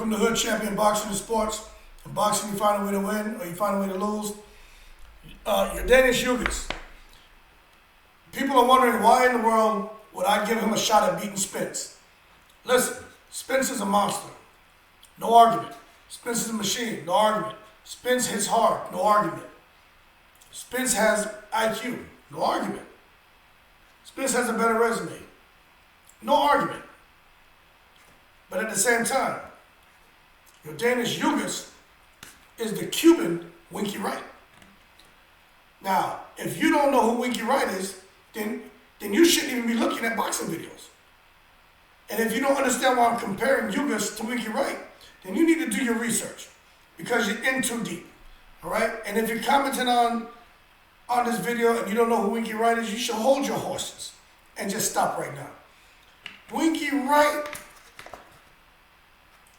Welcome to Hood Champion Boxing and Sports. In boxing, you find a way to win or you find a way to lose. Yordenis Ugas. People are wondering why in the world would I give him a shot at beating Spence. Listen, Spence is a monster. No argument. Spence is a machine. No argument. Spence hits hard. No argument. Spence has IQ. No argument. Spence has a better resume. No argument. But at the same time, Yordenis Ugas is the Cuban Winky Wright. Now, if you don't know who Winky Wright is, then you shouldn't even be looking at boxing videos. And if you don't understand why I'm comparing Ugas to Winky Wright, then you need to do your research because you're in too deep. All right? And if you're commenting on this video and you don't know who Winky Wright is, you should hold your horses and just stop right now. Winky Wright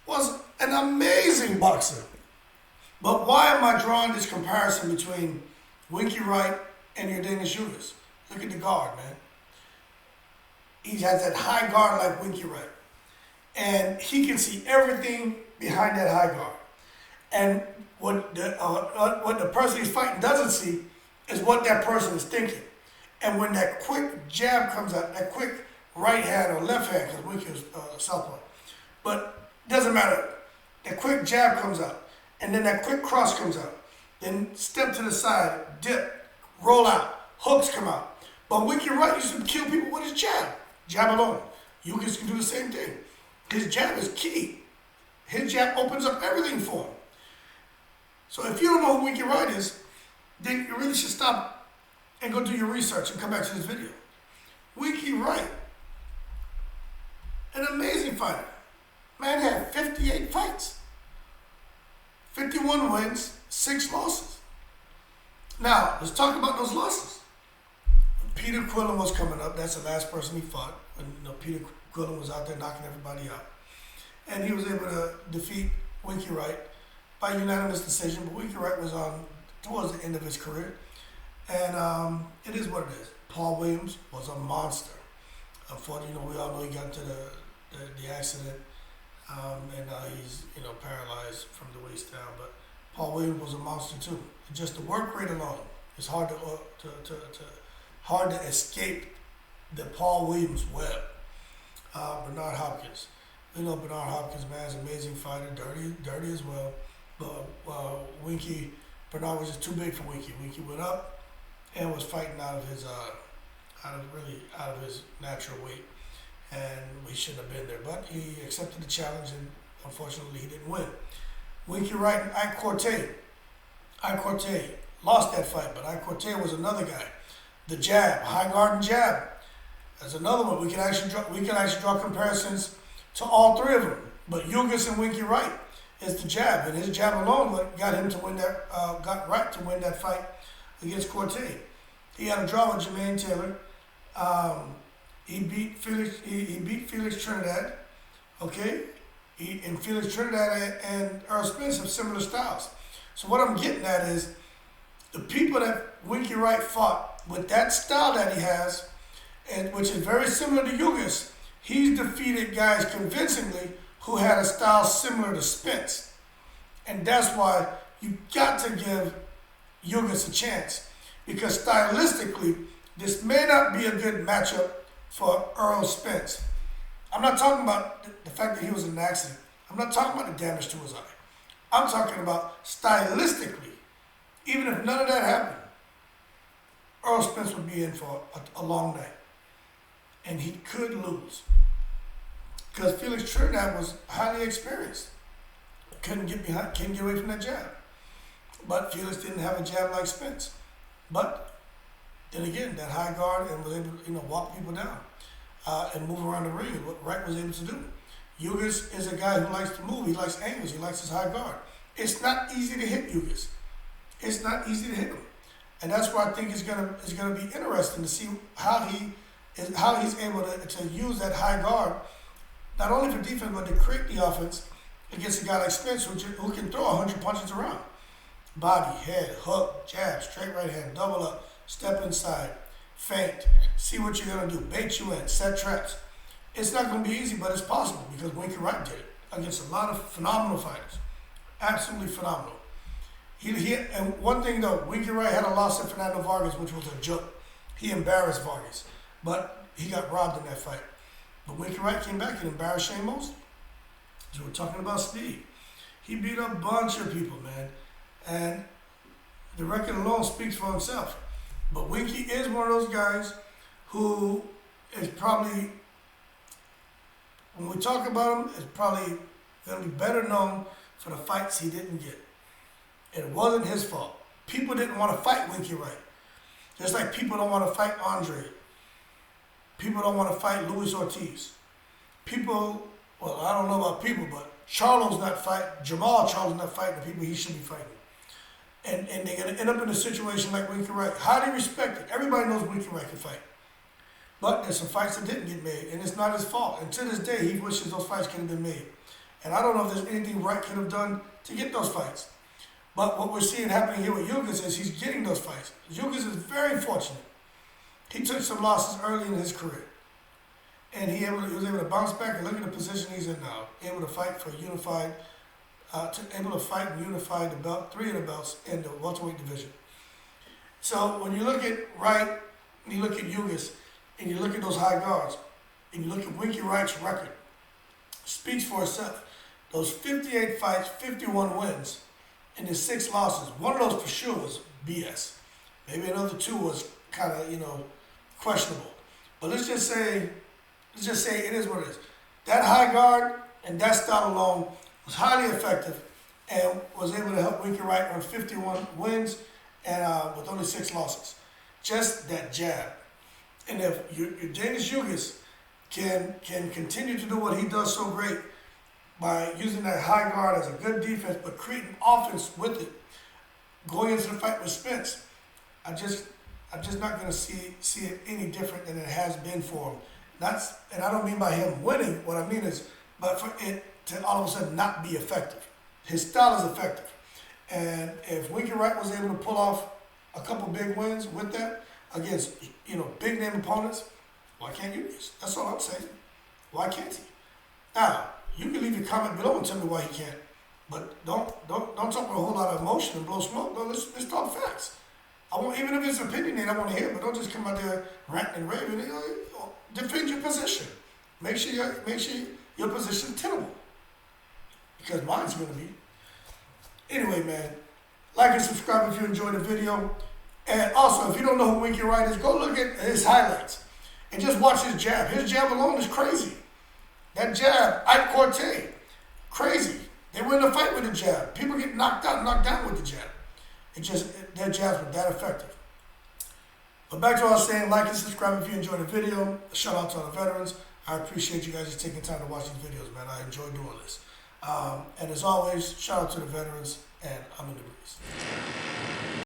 was an amazing boxer. But why am I drawing this comparison between Winky Wright and Yordenis Ugas? Look at the guard, man. He has that high guard like Winky Wright. And he can see everything behind that high guard. And what the person he's fighting doesn't see is what that person is thinking. And when that quick jab comes out, that quick right hand or left hand, because Winky is southpaw, but it doesn't matter. That quick jab comes out, and then that quick cross comes out. Then step to the side, dip, roll out, hooks come out. But Winky Wright used to kill people with his jab. Jab alone. Ugas can do the same thing. His jab is key. His jab opens up everything for him. So if you don't know who Winky Wright is, then you really should stop and go do your research and come back to this video. Winky Wright, an amazing fighter. Man had 58 fights. 51 wins, 6 losses. Now, let's talk about those losses. Peter Quillen was coming up. That's the last person he fought. When Peter Quillen was out there knocking everybody out. And he was able to defeat Winky Wright by unanimous decision. But Winky Wright was on towards the end of his career. And it is what it is. Paul Williams was a monster. Unfortunately, we all know he got into the accident. And he's paralyzed from the waist down. But Paul Williams was a monster too. Just the work rate alone, it's hard to escape the Paul Williams web. Bernard Hopkins, Bernard Hopkins, man, is an amazing fighter, dirty as well. But Bernard was just too big for Winky. Winky went up and was fighting out of his natural weight. And he shouldn't have been there. But he accepted the challenge, and unfortunately he didn't win. Winky Wright and Ike Corte lost that fight, but Ike Corte was another guy. The jab, high guard and jab. That's another one. We can actually draw comparisons to all three of them. But Ugas and Winky Wright is the jab, and his jab alone got him to win that fight against Corte. He had a draw with Jermaine Taylor. He beat Felix Trinidad, okay? And Felix Trinidad and Earl Spence have similar styles. So what I'm getting at is the people that Winky Wright fought with that style that he has, and which is very similar to Ugas, he's defeated guys convincingly who had a style similar to Spence. And that's why you got to give Ugas a chance, because stylistically, this may not be a good matchup for Earl Spence. I'm not talking about the fact that he was in an accident. I'm not talking about the damage to his eye. I'm talking about stylistically. Even if none of that happened, Earl Spence would be in for a long night. And he could lose. Because Felix Trinidad was highly experienced. Couldn't get away from that jab. But Felix didn't have a jab like Spence. But then again, that high guard and was able to walk people down and move around the ring, what Wright was able to do. Ugas is a guy who likes to move. He likes angles. He likes his high guard. It's not easy to hit Ugas. It's not easy to hit him. And that's why I think it's gonna be interesting to see how he's able to use that high guard, not only for defense, but to create the offense against a guy like Spence who can throw 100 punches around. Body, head, hook, jab, straight right hand, double up, step inside, feint, see what you're going to do, bait you in, set traps. It's not going to be easy, but it's possible because Winky Wright did it. against a lot of phenomenal fighters. Absolutely phenomenal. And one thing though, Winky Wright had a loss to Fernando Vargas, which was a joke. He embarrassed Vargas, but he got robbed in that fight. But Winky Wright came back and embarrassed Shane Mosley. So we're talking about speed. He beat a bunch of people, man. And the record alone speaks for himself. But Winky is one of those guys who is probably, when we talk about him, is probably going to be better known for the fights he didn't get. It wasn't his fault. People didn't want to fight Winky Wright. Just like people don't want to fight Andre. People don't want to fight Luis Ortiz. People, well, I don't know about people, but Charlo's not fighting, Jamal Charlo's not fighting the people he should be fighting. And they're going to end up in a situation like Winky Wright. Highly respected. Everybody knows Winky Wright can fight. But there's some fights that didn't get made, and it's not his fault. And to this day, he wishes those fights could have been made. And I don't know if there's anything Wright could have done to get those fights. But what we're seeing happening here with Ugas is he's getting those fights. Ugas is very fortunate. He took some losses early in his career. And he was able to bounce back and look at the position he's in now. Able to fight for unified, able to fight and unify the belt, 3 of the belts in the welterweight division. So when you look at Wright, and you look at Ugas, and you look at those high guards, and you look at Winky Wright's record, speaks for itself. Those 58 fights, 51 wins, and his 6 losses. One of those for sure was BS. Maybe another 2 was kind of, questionable. But let's just say it is what it is. That high guard and that style alone was highly effective and was able to help Winky Wright earn 51 wins and with only 6 losses. Just that jab. And if Yordenis Ugas can continue to do what he does so great by using that high guard as a good defense, but creating offense with it, going into the fight with Spence, I'm just not going to see it any different than it has been for him. And I don't mean by him winning. What I mean is, but for it to all of a sudden not be effective. His style is effective, and if Winky Wright was able to pull off a couple big wins with that against big name opponents, why can't Ugas? That's all I'm saying. Why can't he? Now, you can leave your comment below and tell me why he can't. But don't talk with a whole lot of emotion and blow smoke. No, let's talk facts. Even if it's opinionated, I want to hear it, but don't just come out there ranting and raving. Defend your position. Make sure your position is tenable. Because mine's going to be. Anyway, man, like and subscribe if you enjoyed the video. And also, if you don't know who Winky Wright is, go look at his highlights. And just watch his jab. His jab alone is crazy. That jab, Ike Corte, crazy. They win the fight with the jab. People get knocked down with the jab. Their jabs were that effective. But back to what I was saying, like and subscribe if you enjoyed the video. Shout out to all the veterans. I appreciate you guys just taking time to watch these videos, man. I enjoy doing this. And as always, shout out to the veterans, and I'm in the breeze.